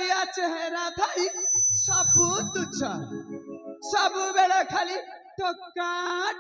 सुंदरिया चेहरा थाई सबू तुच्छ सब बेले खाली टोका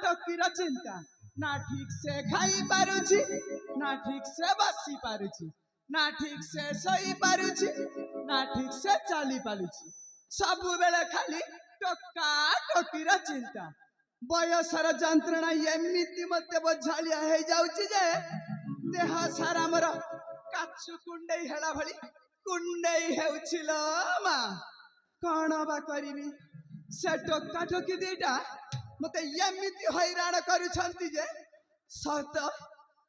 टोकीर चिंता ना ठीक से खाई पारुछि ना ठीक से बसी पारुछि ना ठीक से सोई पारुछि ना ठीक से चली पारुछि सब बेले खाली टोका टोकीर चिंता बयसर जंत्रणा एमिति मते बोझालिया हे जाउछि जे देह सारा मोर काछु कुंडई हेला भली कुंडई हेउछिलो मा कौन बा करिबी से टोका टोकी दीटा मते एमिति हैरान करूछंती जे सत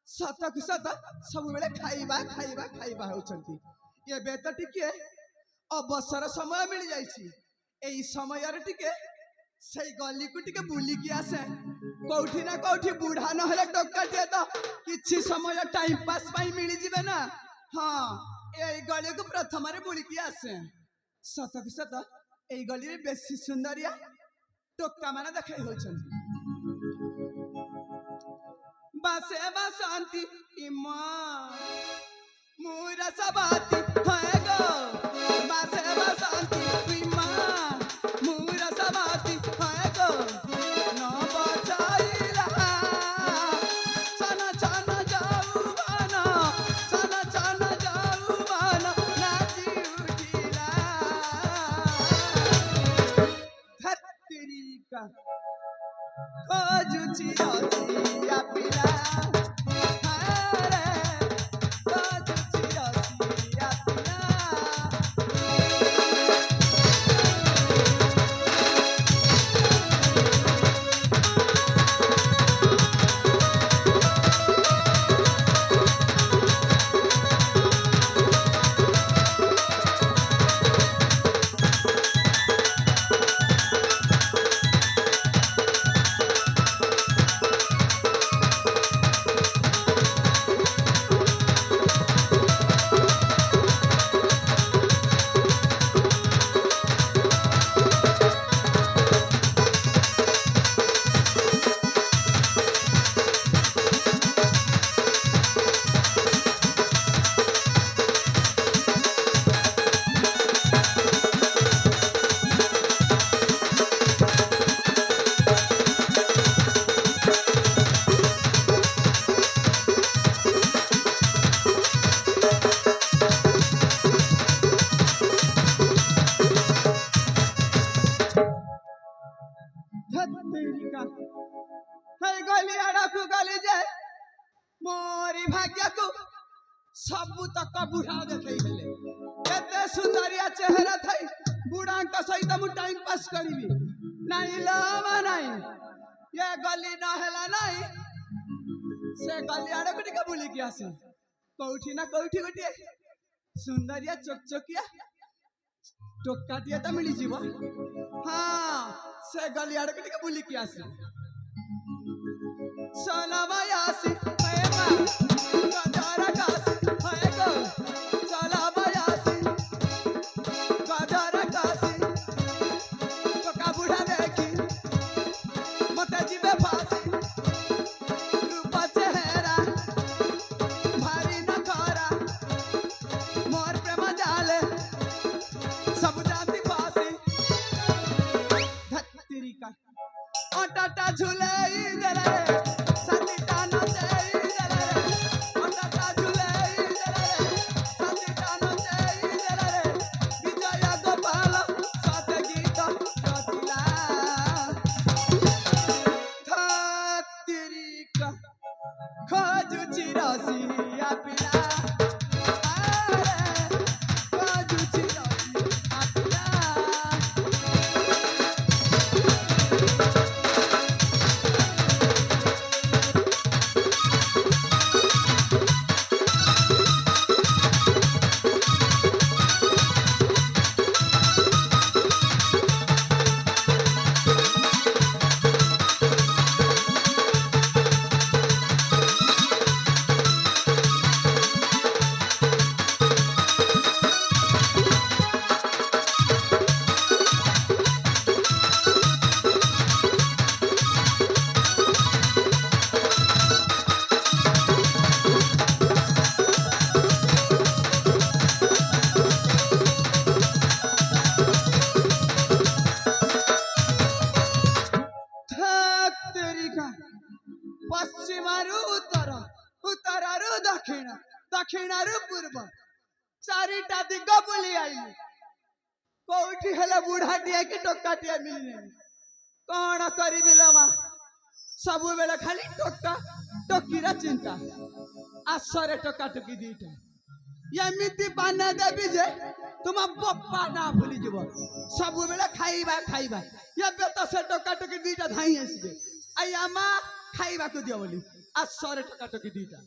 सतक सत सब बेले खाइबा खाइबा खाइबा होउछंती एबे त टिके अवसर समय मिल जाइछि एई समय रे टिके से गली को टिके बुली की आसे कौठी ना कौठी बुढ़ा न हेले टोका टे तो किछि समय टाइम पास पाई मिली जिवे ना हां एई गली को प्रथम रे बुली की आसे सतक सत एई गली रे बेसी सुंदरिया टोका माने देखै होछन बासे बसंती इमा मुरा सबाती है गो बासे बसंती इमा मुरा सबाती है गो न बचाइला चना चना जाऊ बना चना चना जाऊ बना नाची उठिला धरती का खोजुची रसिया पिला गली आड़ा को गली जाए मोरी भाग्य को सबू तक बुढ़ा देखई हेले केते सुंदरिया चेहरा थई बुढ़ा का सहित मु टाइम पास करिवि नाही लामा नाही ये गली न हेला नाही से गली आड़ा को टिका बुली के आसे कोठी ना कोठी गोटिए सुंदरिया चकचकिया टोका दिए त मिली जीव हां से गली आड़ा को टिका बुली के आसे सलाबायासी है मा गजरा कासी है गो सलाबायासी गजरा कासी टोका बुढ़ा देखी मते जीवे फासी रूप चेहरा भारी न खरा मोर प्रेम जाले सब जाति फासी धत्तिरी का ओटाटा झूले दे रे सती ताना दे रे ओटाटा झूले चारिटा दिग बुली आई कोठी हेले बुढ़ाटिया कि टोकाटिया मिलने कौन करी मा सब बेले खाली टोका टोकीर चिंता आसरे टोका टोकी दीटा एमती बाना देवी जे तुम बप्पा ना भूली जीव सब बेले खाइबा खाइबा ये तो से टोका टोकी दीटा धाई आसबे आई आमा खाइबा को दियो बोली आसरे टोका टोकी दीटा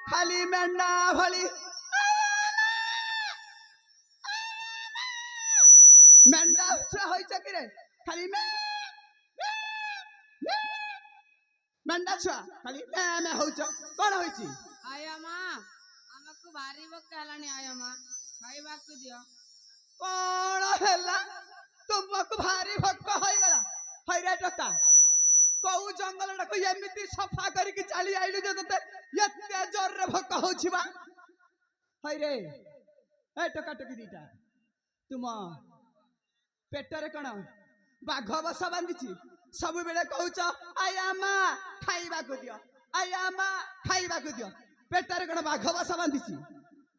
खाली मेंढा भली मेंढा होइछ कि रे खाली मेंढा छुआ खाली मैं होइछ कोन होइछि आया मां हमको भारी भोक कहलानी आया मां खाइबा को दियो कोन हैला तुमको भारी भोक होई गला हैरे टका कौ जंगल को एमती सफा करके चली आइलु जे तते एते जोर रे भोक होछि बा हई रे ए टका टकी दीटा तुम पेटरे कण बाघ बसा बांधिछि सब बेले कहउछ आया मा खाइबा को दियो आया मा खाइबा को दियो पेटरे कण बाघ बसा बांधिछि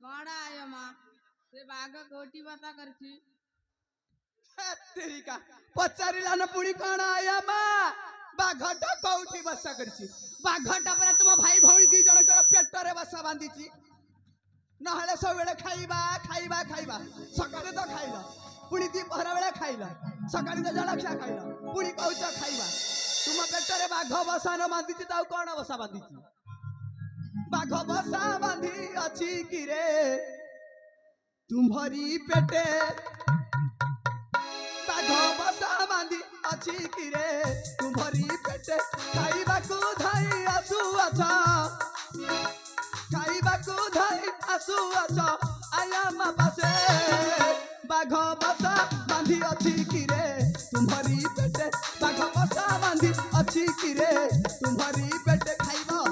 कोड़ा आया मां से बाघ कोटी बता करछि तेरिका पचारिला न पुणी कोन आया मा बाघटा कौठी बसा करछि बाघटा पर तुम भाई भौणी दी जण कर पेटरे बसा बांधिछि नहले सब बेले खाइबा खाइबा खाइबा सकाळे तो खाइला पुणी दी पहरा बेले खाइला सकाळे तो जलखिया खाइला पुणी कहउछ खाइबा तुम पेटरे बाघ बसा न बांधिछि ताऊ कोन बसा बांधिछि बाघ बसा बांधी अछि कि रे तुम्हारी पेटे बाघ बसा बांधी अछि कि रे तुम्हारी पेटे खाइबा को धाई आसु अच्छा खाइबा को धाई आसु अच्छा आया मा पासे बाघ बसा बांधी अछि कि रे तुम्हारी पेटे बाघ बसा बांधी अछि कि रे तुम्हारी पेटे खाइबा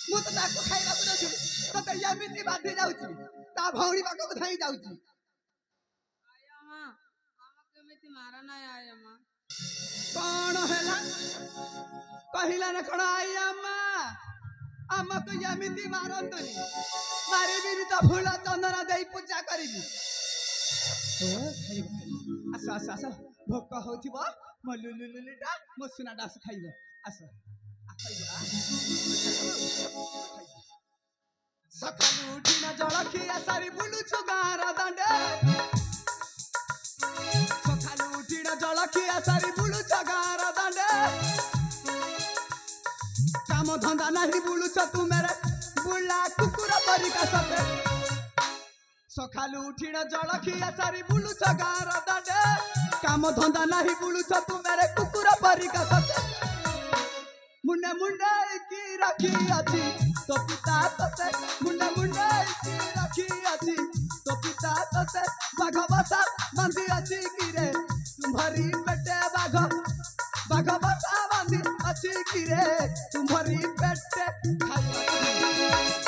मु तो ताको खाइबा को दछु तो ते एमिति बाधी जाउची ता भौणी बाको धाई जाउची आया मां हमको एमिति मारा ना आया मां कोन हैला कहिला न कोन आया मां हमको एमिति मारंतनी मारी बिनी तो फूल चंदना देई पूजा करिबी ओ खाइबा आसा आसा आसा भोक होथिबो म लुलुलुलिटा म सुना डास खाइबो आसा सकालू उठिना जलखिया सारी बुलुछु गाँर दांडे सकालू उठिना जलखिया सारी बुलुछु गाँर दांडे काम धंदा नहीं बुलुछ तू मेरे बुला कुकुर परिका सते सकालू उठिना जलखिया सारी बुलुछ गाँर दांडे काम धंदा नहीं बुलुछ तू मेरे कुकुर परिका सते मुंडे मुंडे की रखी अछि तो पिता तते मुंडे मुंडे की रखी अछि तो पिता तते बाघ बसा बांधी अछि कि रे तुम्हारी पेटे बाघ बसा बांधी अछि कि रे तुम्हारी पेटे खाइबा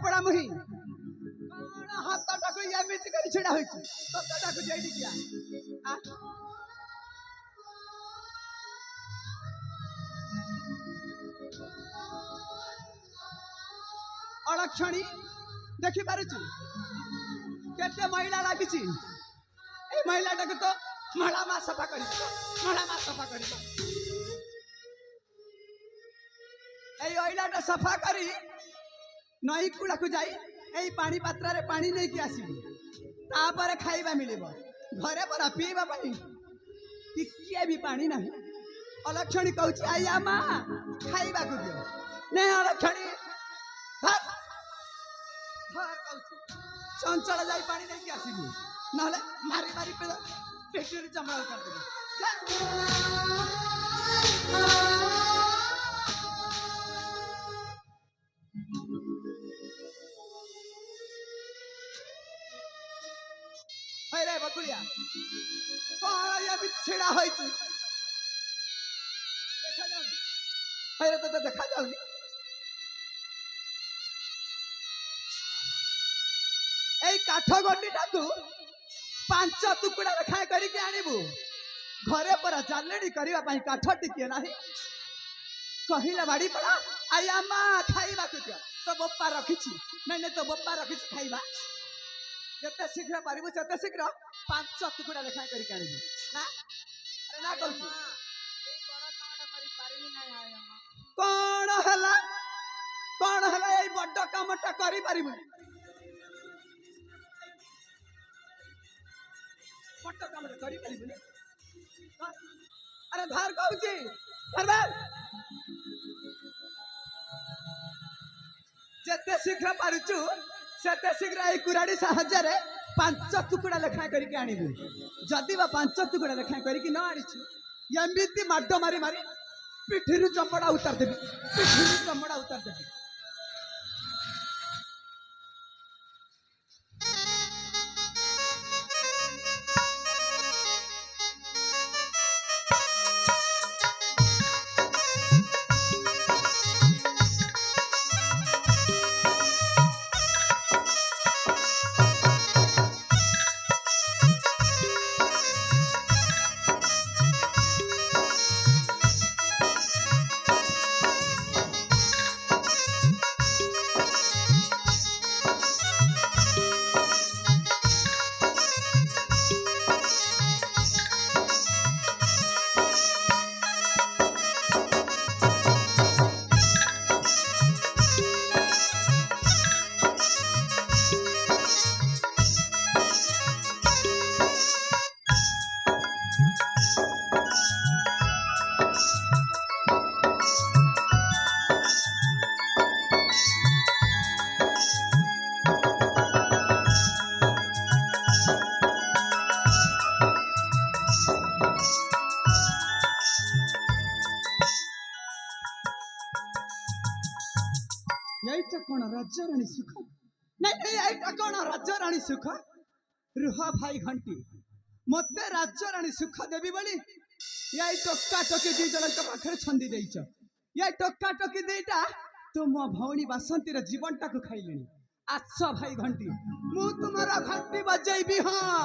ପଡା ମୁହିଁ କଣ ହାତଟାକୁ ଏମିତି କରି ଛିଡା ହୋଇଛି ତତଟାକୁ ଯାଇକି କିଆ अलक्षणी देखी पारुची केते महिला लागिची ए महिला टाक तो मळा मा सफा करी मळा मा सफा करी ए ओइलाटा सफा करी नई कुड़ा को जाई ए पानी पात्रा रे पानी नै कि आसी तापर खाइबा मिलिबो घरे परा पीबा पानी टिकिए भी पानी नहीं अलक्षणी कहूची आया मा खाइबा को दियो ने अलक्षणी धर धर कहूची चंचल जाई पानी नै कि आसीबू नहले मारी मारी पेटरी चमड़ा उतार देबे रे बकुलिया कौन ये भी छिड़ा होई छी देखा जाउनी रे तो देखा जाउनी एई काठ गंडीटाकू 5 टुकड़ा रखा करी के आनिबू घरे पर जालेडी करबा पई काठ टिके नाही कहिला बाड़ी पड़ा आया मा खाइबा के दियो तो बप्पा रखिछि नै तो बप्पा रखिछि खाइबा जते शीघ्र पारिबू सेते शीघ्र 5 टुकड़ा लेखा करी काढिबू ना अरे ना कहू एई बड़ कामटा करि पारिबी नै आय अम्मा कोन हला एई बड्ड कामटा करी पारिबू बड्ड कामटा करी पारिबू अरे धार कहूची धरबार जते शीघ्र पारुचू सेते शीघ्र ए कुराड़ी साहाଯ୍ୟରେ 5 टुकड़ा लेखा करी के आनिबू जदी बा 5 टुकड़ा लेखा करी कि न आनिछु एमबिति माडो मारी मारी पिठिरु चमड़ा उतार देबी पिठिरु चमड़ा उतार देबी कौन राज्य रानी सुख नहीं नहीं कौन राज्य रानी सुख रुह भाई घंटी मत राज्य रानी सुख देवी बोली ये टोका टोकी दी जन पाखे छंदी देच ये टोका टोकी दीटा तुम भौणी बासंती जीवन टाक खाइले आस भाई घंटी मु तुम्हारा घंटी बजेबी हाँ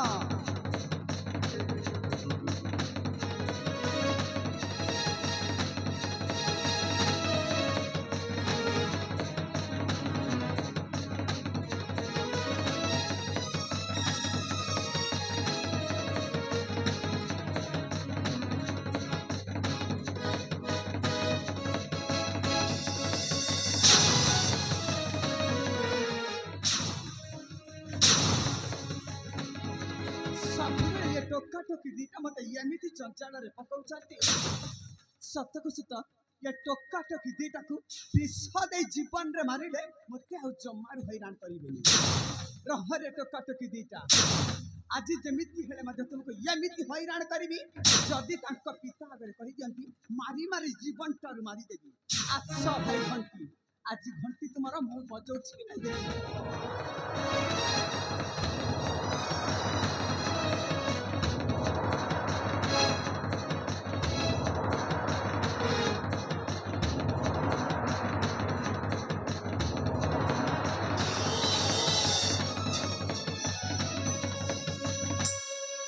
टोका टोकी दीटा मत एमती चंचाल पकाउछंती सतक सुत ये टोका टोकी दीटा को विष दे जीवन रे मारिले मते आ जमार हैरान करिबेनी रहरे टोका टोकी दीटा आज जेमिति हेले मते तुमको एमिति हैरान करिबी जदी तांको पिता आगे कहि दियंती मारी मारी जीवन टार मारी देबी आस भाई घंटी आज घंटी तुम्हारा मुंह बजौछि कि नै